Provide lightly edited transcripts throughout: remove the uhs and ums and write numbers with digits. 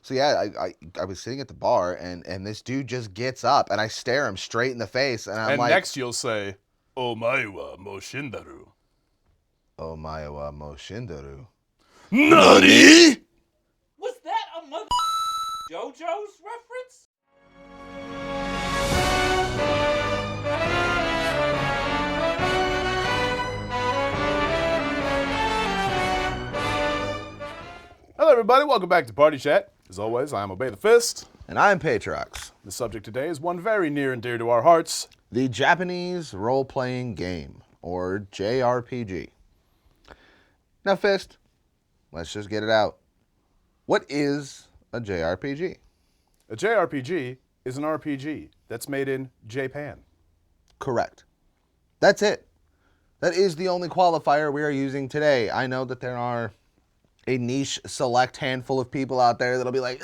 So yeah, I was sitting at the bar and this dude just gets up and I stare him straight in the face and I'm And like, next you'll say, Omae wa mo shindaru. "Omae wa mo shindaru." NANI?! Was that a mother JoJo's reference? Hello everybody, welcome back to Party Chat. As always, I am Obey the Fist. And I'm Patrox. The subject today is one very near and dear to our hearts. The Japanese role-playing game, or JRPG. Now, Fist, let's just get it out. What is a JRPG? A JRPG is an RPG that's made in Japan. Correct. That's it. That is the only qualifier we are using today. I know that there are a niche select handful of people out there that'll be like,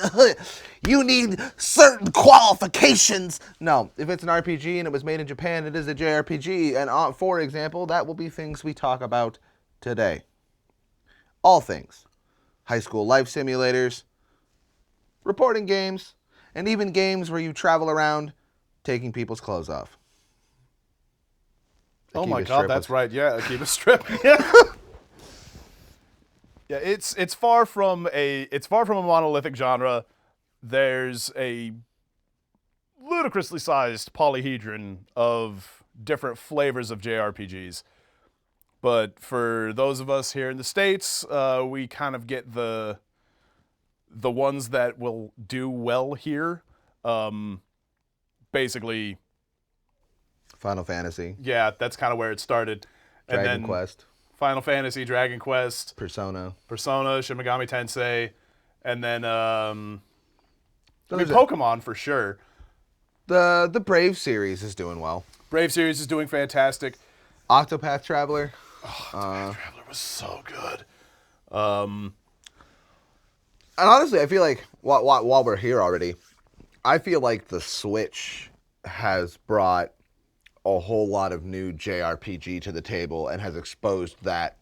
you need certain qualifications. No, if it's an RPG and it was made in Japan, it is a JRPG. And for example, that will be things we talk about today. All things. High school life simulators, reporting games, and even games where you travel around taking people's clothes off. Oh my god, that's right. Yeah, Akiba Strip. Yeah. Yeah, it's far from a monolithic genre. There's a ludicrously sized polyhedron of different flavors of JRPGs. But for those of us here in the States, we kind of get the ones that will do well here. Basically, Final Fantasy. yeah, that's kind of where it started. Dragon Quest. Final Fantasy, Dragon Quest, Persona, Shin Megami Tensei, and then Pokemon for sure. The Brave series is doing well. Brave series is doing fantastic. Octopath Traveler. Octopath Traveler was so good. And honestly, I feel like while we're here already, I feel like the Switch has brought a whole lot of new JRPG to the table and has exposed that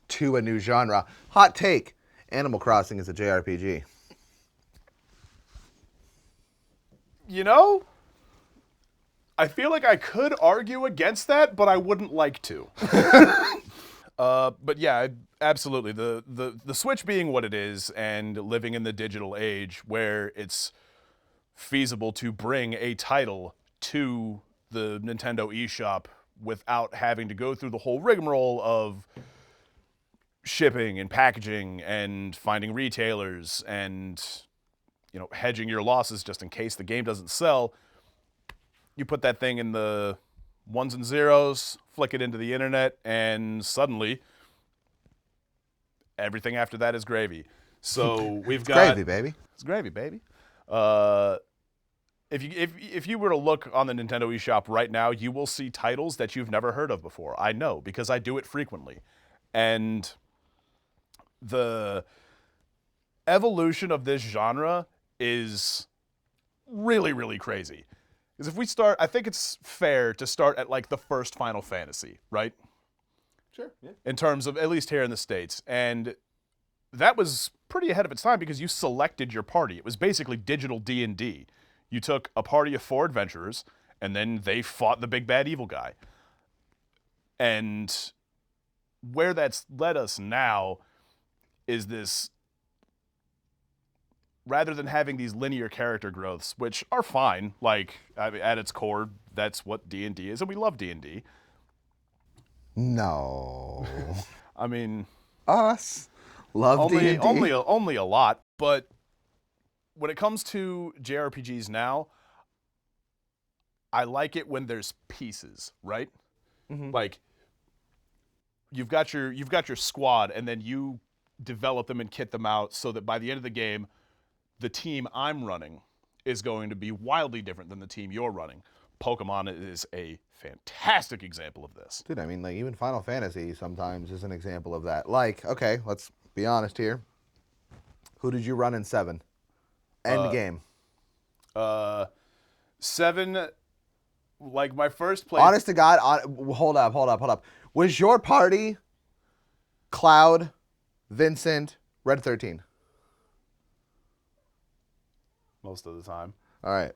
to a new genre. Hot take: Animal Crossing is a JRPG. You know, I feel like I could argue against that, but I wouldn't like to. But yeah, absolutely. The Switch being what it is and living in the digital age where it's feasible to bring a title to the Nintendo eShop without having to go through the whole rigmarole of shipping and packaging and finding retailers and, you know, hedging your losses just in case the game doesn't sell. You put that thing in the ones and zeros, flick it into the internet, and suddenly everything after that is gravy. So we've got Gravy, baby. It's gravy, baby. If you were to look on the Nintendo eShop right now, you will see titles that you've never heard of before. I know, because I do it frequently. And the evolution of this genre is really, really crazy. Because if we start, I think it's fair to start at like the first Final Fantasy, right? Sure. Yeah. In terms of, at least here in the States. And that was pretty ahead of its time because you selected your party. It was basically digital D&D. You took a party of 4 adventurers, and then they fought the big bad evil guy. And where that's led us now is this, rather than having these linear character growths, which are fine, like at its core, that's what D&D is, and we love D&D. No. I mean, Us love D&D. Only a lot, but when it comes to JRPGs now, I like it when there's pieces, right? Mm-hmm. Like you've got your squad, and then you develop them and kit them out so that by the end of the game, the team I'm running is going to be wildly different than the team you're running. Pokemon is a fantastic example of this. Dude, I mean, like, even Final Fantasy sometimes is an example of that. Like, okay, let's be honest here. Who did you run in 7? End game. 7, like my first play. Honest to God, hold up. Was your party Cloud, Vincent, Red 13? most of the time. All right.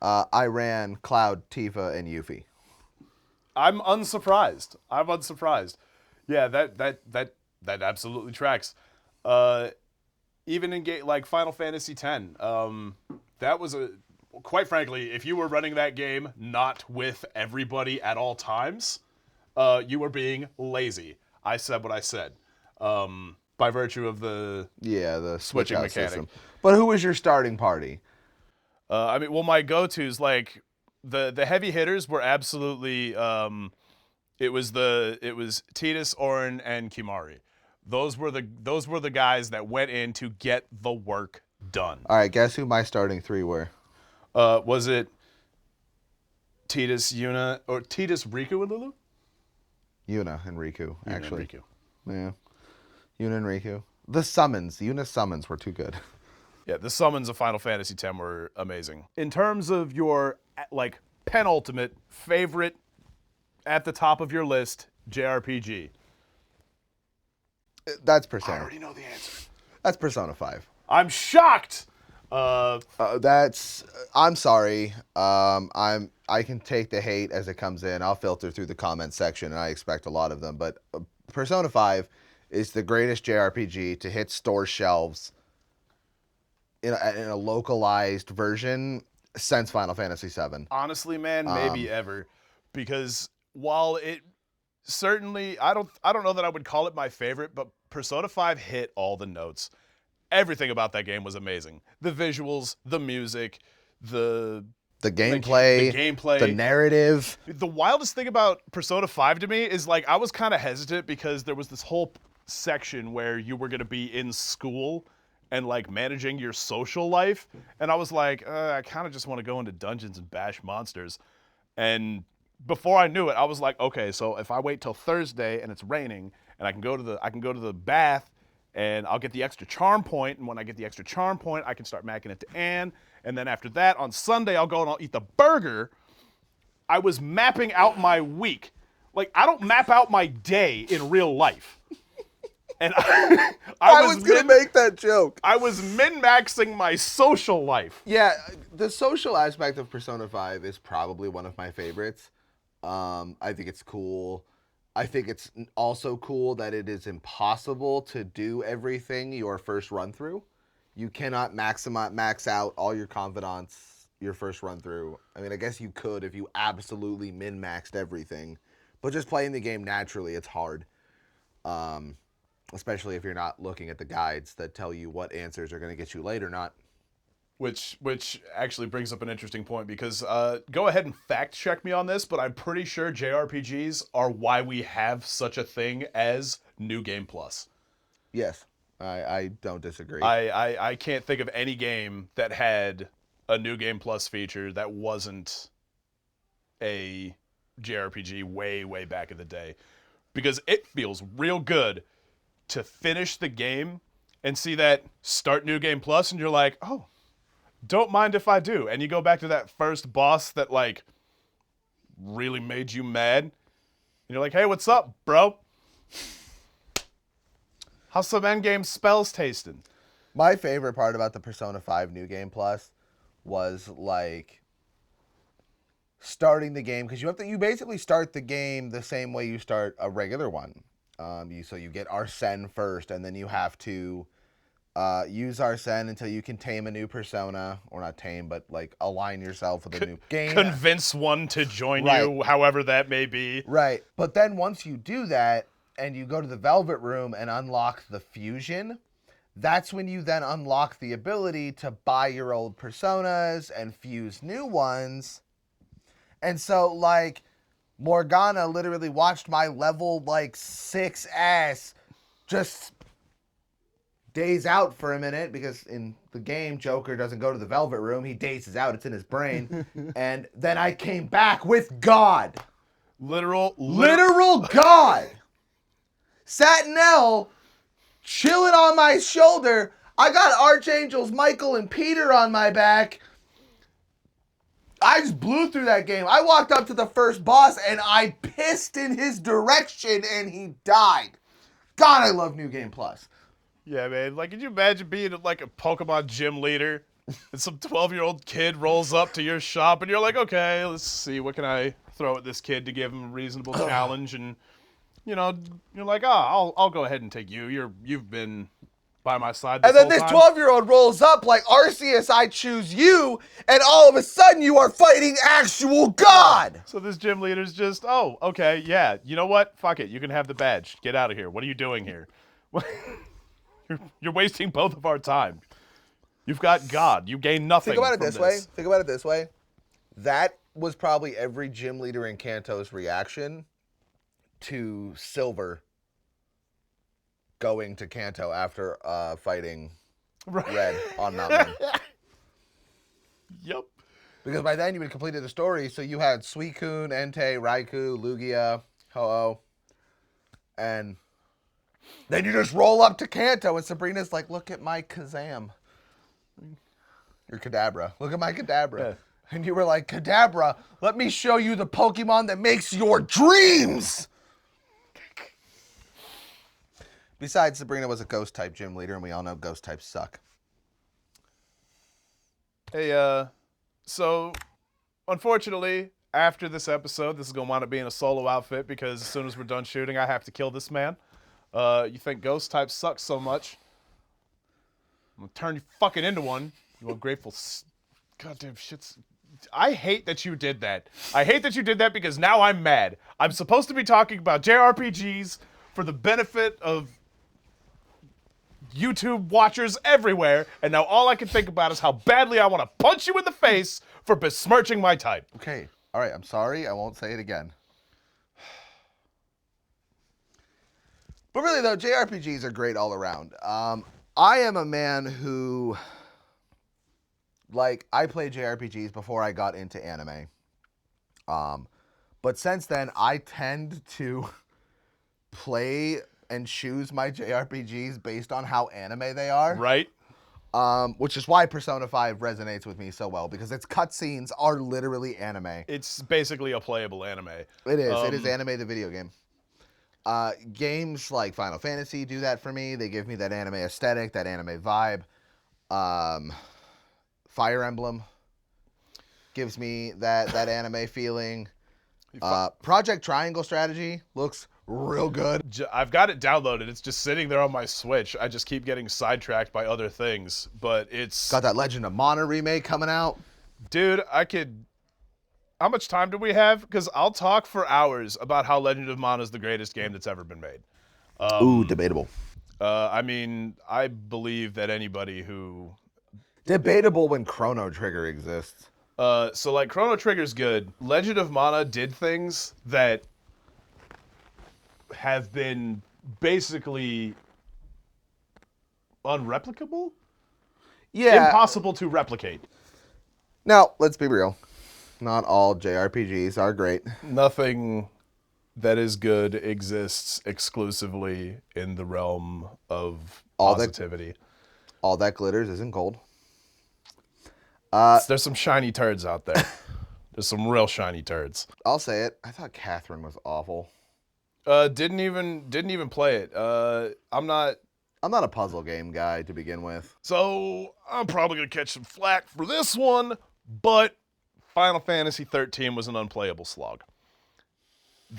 I ran Cloud, Tifa, and Yuffie. I'm unsurprised. Yeah, that absolutely tracks. Even in like Final Fantasy X, that was quite frankly, if you were running that game not with everybody at all times, you were being lazy. I said what I said. By virtue of the The switching out mechanic. system. But who was your starting party? I mean, well, my go-tos, like the heavy hitters were absolutely. It was Tidus, Orin, and Kimari. Those were the guys that went in to get the work done. All right, guess who my starting 3 were? Was it Tidus, Yuna, or Tidus, Riku, and Lulu? Yuna and Riku, actually. Riku. Yeah. Yuna and Riku. The summons. Yuna's summons were too good. Yeah, the summons of Final Fantasy X were amazing. In terms of your like penultimate favorite at the top of your list JRPG. That's Persona. I already know the answer. That's Persona 5. I'm shocked. I'm sorry. I can take the hate as it comes in. I'll filter through the comment section, and I expect a lot of them. But Persona 5 is the greatest JRPG to hit store shelves in a localized version since Final Fantasy VII. Honestly, man, maybe ever, because while it certainly, I don't know that I would call it my favorite, but Persona 5 hit all the notes. Everything about that game was amazing. The visuals, the music, the gameplay, the narrative. The wildest thing about Persona 5 to me is like I was kind of hesitant because there was this whole section where you were going to be in school and like managing your social life, and I was like, I kind of just want to go into dungeons and bash monsters. And before I knew it, I was like, okay, so if I wait till Thursday and it's raining and I can go to the bath and I'll get the extra charm point, and when I get the extra charm point, I can start macking it to Anne, and then after that on Sunday I'll go and I'll eat the burger. I was mapping out my week. Like, I don't map out my day in real life. And I was going to make that joke. I was min-maxing my social life. Yeah, the social aspect of Persona 5 is probably one of my favorites. I think it's cool. I think it's also cool that it is impossible to do everything your first run through. You cannot max out all your confidants your first run through. I mean, I guess you could if you absolutely min-maxed everything. But just playing the game naturally, it's hard. Especially if you're not looking at the guides that tell you what answers are going to get you late or not. Which actually brings up an interesting point, because go ahead and fact check me on this, but I'm pretty sure JRPGs are why we have such a thing as New Game Plus. Yes, I don't disagree. I can't think of any game that had a New Game Plus feature that wasn't a JRPG way back in the day, because it feels real good to finish the game and see that start New Game Plus and you're like, oh, don't mind if I do. And you go back to that first boss that like really made you mad. And you're like, hey, what's up, bro? How's some endgame spells tasting? My favorite part about the Persona 5 New Game Plus was like starting the game, because you basically start the game the same way you start a regular one. So you get Arsene first, and then you have to use Arsene until you can tame a new persona, or not tame, but like align yourself with a new game. Convince one to join you, however that may be. Right. But then once you do that, and you go to the Velvet Room and unlock the fusion, that's when you then unlock the ability to buy your old personas and fuse new ones. And so, like, Morgana literally watched my level, 6 ass just daze out for a minute, because in the game, Joker doesn't go to the Velvet Room. He dazes out. It's in his brain. And then I came back with God. Literal God. Satinel chilling on my shoulder. I got Archangels Michael and Peter on my back. I just blew through that game. I walked up to the first boss and I pissed in his direction and he died. God, I love New Game Plus. Yeah, man. Like, could you imagine being like a Pokemon gym leader and some 12-year-old kid rolls up to your shop, and you're like, okay, let's see, what can I throw at this kid to give him a reasonable challenge? And you know, you're like, I'll go ahead and take you. You've been by my side this And then whole this time. 12-year-old rolls up like, Arceus, I choose you, and all of a sudden you are fighting actual God. So this gym leader's just, oh, okay, yeah, you know what? Fuck it, you can have the badge. Get out of here. What are you doing here? You're wasting both of our time. You've got God. You gain nothing. Think about it from this way. Think about it this way. That was probably every gym leader in Kanto's reaction to Silver going to Kanto after fighting Red on Mount Moon. Yep. Because by then you had completed the story, so you had Suicune, Entei, Raikou, Lugia, Ho-Oh, and then you just roll up to Kanto and Sabrina's like, look at my Kazam. Your Kadabra. Look at my Kadabra. Yeah. And you were like, Kadabra, let me show you the Pokemon that makes your dreams. Besides, Sabrina was a ghost-type gym leader, and we all know ghost types suck. Hey, so unfortunately, after this episode, this is going to wind up being a solo outfit because as soon as we're done shooting, I have to kill this man. You think ghost types suck so much? I'm going to turn you fucking into one. You ungrateful goddamn shits. I hate that you did that. I hate that you did that because now I'm mad. I'm supposed to be talking about JRPGs for the benefit of YouTube watchers everywhere, and now all I can think about is how badly I want to punch you in the face for besmirching my type. Okay. All right. I'm sorry. I won't say it again. But really, though, JRPGs are great all around. I am a man who, like, I played JRPGs before I got into anime. But since then, I tend to play and choose my JRPGs based on how anime they are. Right? Which is why Persona 5 resonates with me so well, because its cutscenes are literally anime. It's basically a playable anime. It is. It is anime the video game. Games like Final Fantasy do that for me. They give me that anime aesthetic, that anime vibe. Fire Emblem gives me that anime feeling. Project Triangle Strategy looks real good. I've got it downloaded. It's just sitting there on my Switch. I just keep getting sidetracked by other things, but it's... Got that Legend of Mana remake coming out. Dude, I could... How much time do we have? Because I'll talk for hours about how Legend of Mana is the greatest game that's ever been made. Ooh, debatable. I mean, I believe that anybody who... Debatable when Chrono Trigger exists. So, like, Chrono Trigger's good. Legend of Mana did things that have been basically unreplicable? Yeah. Impossible to replicate. Now, let's be real. Not all JRPGs are great. Nothing that is good exists exclusively in the realm of positivity. All that glitters isn't gold. There's some shiny turds out there. There's some real shiny turds. I'll say it. I thought Catherine was awful. Didn't even play it. I'm not a puzzle game guy to begin with. So I'm probably gonna catch some flack for this one, but Final Fantasy 13 was an unplayable slog.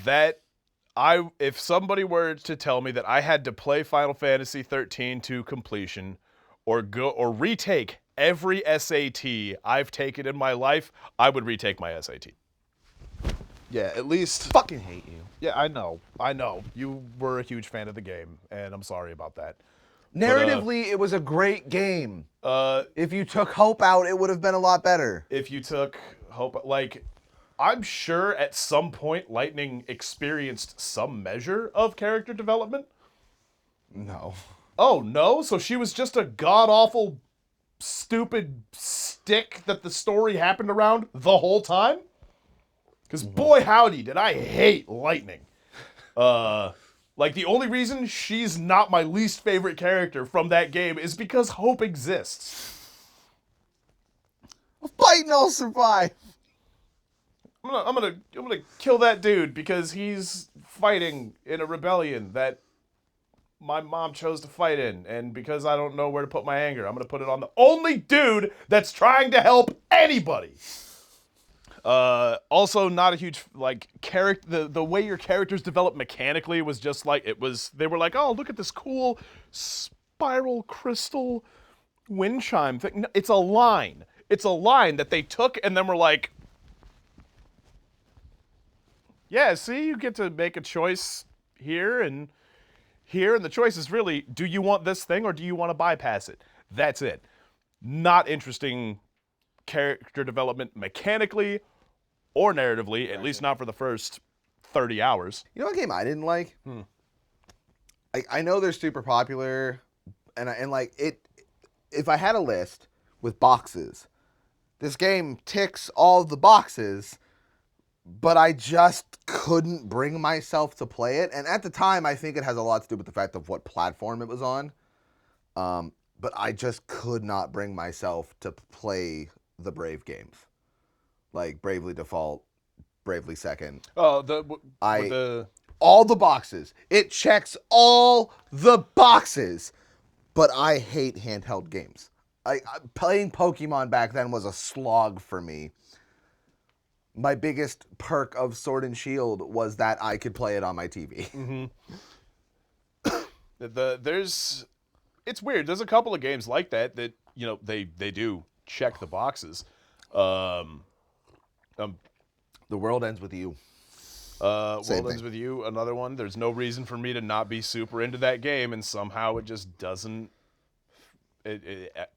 If somebody were to tell me that I had to play Final Fantasy 13 to completion, or retake every SAT I've taken in my life, I would retake my SAT. Yeah, at least. Fucking hate you. Yeah, I know. You were a huge fan of the game, and I'm sorry about that. Narratively, it was a great game. But, if you took Hope out, it would have been a lot better. if you took Hope, like, I'm sure at some point Lightning experienced some measure of character development. No. Oh, no? So she was just a god-awful, stupid stick that the story happened around the whole time? Because boy howdy, did I hate Lightning. Like, the only reason she's not my least favorite character from that game is because Hope exists. Fight and I'll survive. I'm gonna kill that dude because he's fighting in a rebellion that my mom chose to fight in, and because I don't know where to put my anger, I'm gonna put it on the only dude that's trying to help anybody. Also, not a huge like character. The way your characters developed mechanically was just like it was. They were like, oh, look at this cool spiral crystal wind chime thing. No, it's a line. It's a line that they took and then were like, yeah, see, you get to make a choice here and here, and the choice is really, do you want this thing or do you want to bypass it? That's it. Not interesting character development mechanically or narratively, at least not for the first 30 hours. You know what game I didn't like? I know they're super popular, and like it. If I had a list with boxes, this game ticks all the boxes, but I just couldn't bring myself to play it. And at the time, I think it has a lot to do with the fact of what platform it was on. But I just could not bring myself to play the Brave games, like Bravely Default, Bravely Second. Oh, All the boxes. It checks all the boxes. But I hate handheld games. Playing Pokemon back then was a slog for me. My biggest perk of Sword and Shield was that I could play it on my TV. It's weird. There's a couple of games like that they do check the boxes. The World Ends With You. World Ends With You, another one. There's no reason for me to not be super into that game, and somehow it just doesn't.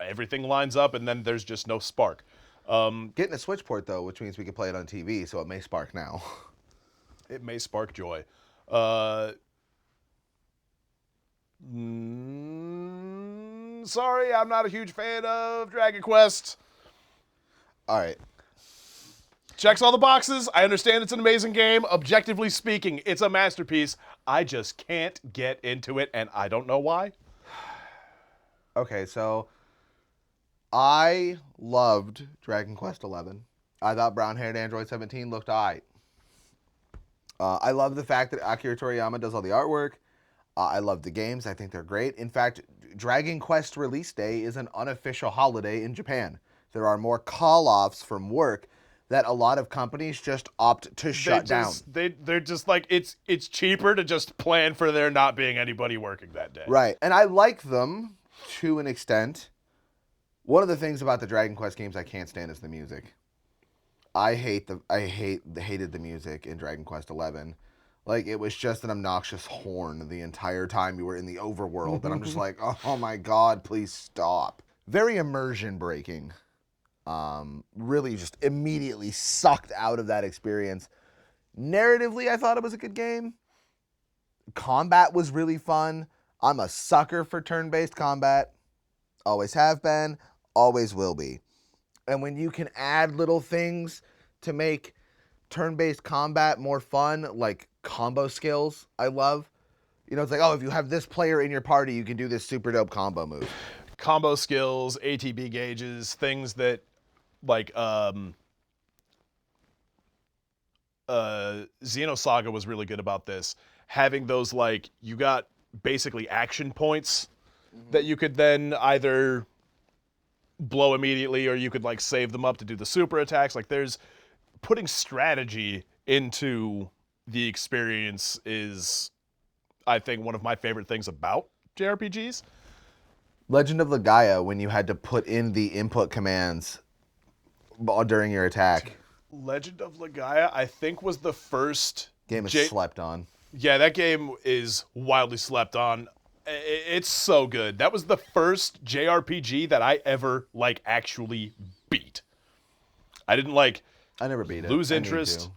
Everything lines up, and then there's just no spark. Getting a Switch port though, which means we can play it on TV, so it may spark now. It may spark joy. Sorry, I'm not a huge fan of Dragon Quest. All right. Checks all the boxes. I understand it's an amazing game. Objectively speaking, it's a masterpiece. I just can't get into it, and I don't know why. Okay, so I loved Dragon Quest XI. I thought brown-haired Android 17 looked aight. I love the fact that Akira Toriyama does all the artwork. I love the games. I think they're great. In fact, Dragon Quest release day is an unofficial holiday in Japan. There are more call-offs from work that a lot of companies just opt to shut down. They're just like, it's cheaper to just plan for there not being anybody working that day. Right. And I like them to an extent. One of the things about the Dragon Quest games I can't stand is the music. I hated the music in Dragon Quest XI. Like, it was just an obnoxious horn the entire time you were in the overworld. And I'm just like, oh my God, please stop. Very immersion breaking. Really just immediately sucked out of that experience. Narratively, I thought it was a good game. Combat was really fun. I'm a sucker for turn-based combat. Always have been, always will be. And when you can add little things to make turn-based combat more fun, like combo skills, I love. You know, it's like, oh, if you have this player in your party, you can do this super dope combo move. Combo skills, ATB gauges, things that like Xenosaga was really good about this. Having those, like, you got basically action points that you could then either blow immediately or you could like save them up to do the super attacks. Like, there's putting strategy into the experience is, I think, one of my favorite things about JRPGs. Legend of Legaia, when you had to put in the input commands during your attack. Legend of Legaia, I think, was the first Game is slept on. Yeah, that game is wildly slept on. It's so good. That was the first JRPG that I ever like actually beat. I didn't like. I never beat it. Lose interest.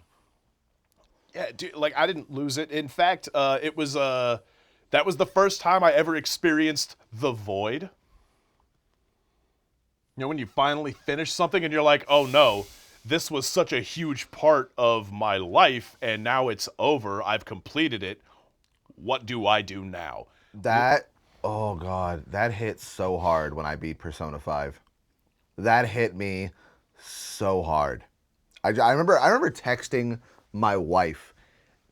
Yeah, dude, like, I didn't lose it. In fact, it was that was the first time I ever experienced the void. You know, when you finally finish something and you're like, oh no, this was such a huge part of my life and now it's over. I've completed it. What do I do now? Oh God, that hit so hard when I beat Persona 5. That hit me so hard. I remember texting my wife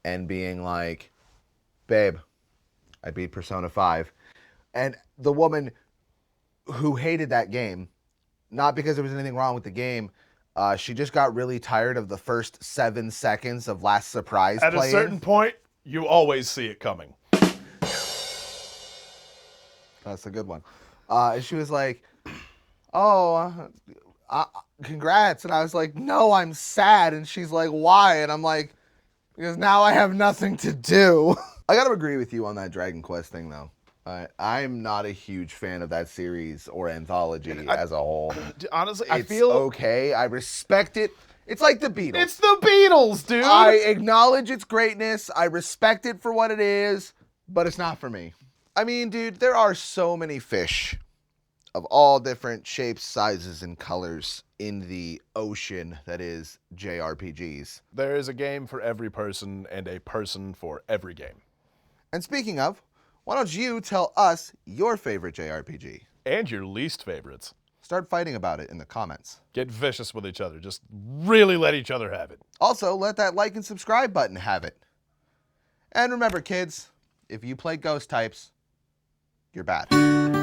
and being like, babe, I beat Persona 5. And the woman who hated that game, not because there was anything wrong with the game, she just got really tired of the first 7 seconds of Last Surprise At playing. a certain point, you always see it coming. That's a good one. And she was like, oh, congrats. And I was like, no, I'm sad. And she's like, why? And I'm like, because now I have nothing to do. I got to agree with you on that Dragon Quest thing, though. I'm not a huge fan of that series or anthology as a whole. Honestly, It's I feel okay. I respect it. It's like the Beatles. it's the Beatles, dude. I acknowledge its greatness. I respect it for what it is, but it's not for me. I mean, dude, there are so many fish of all different shapes, sizes, and colors in the ocean that is JRPGs. There is a game for every person and a person for every game. And speaking of, why don't you tell us your favorite JRPG? And your least favorites. Start fighting about it in the comments. Get vicious with each other. Just really let each other have it. Also, let that like and subscribe button have it. And remember, kids, if you play ghost types, you're bad.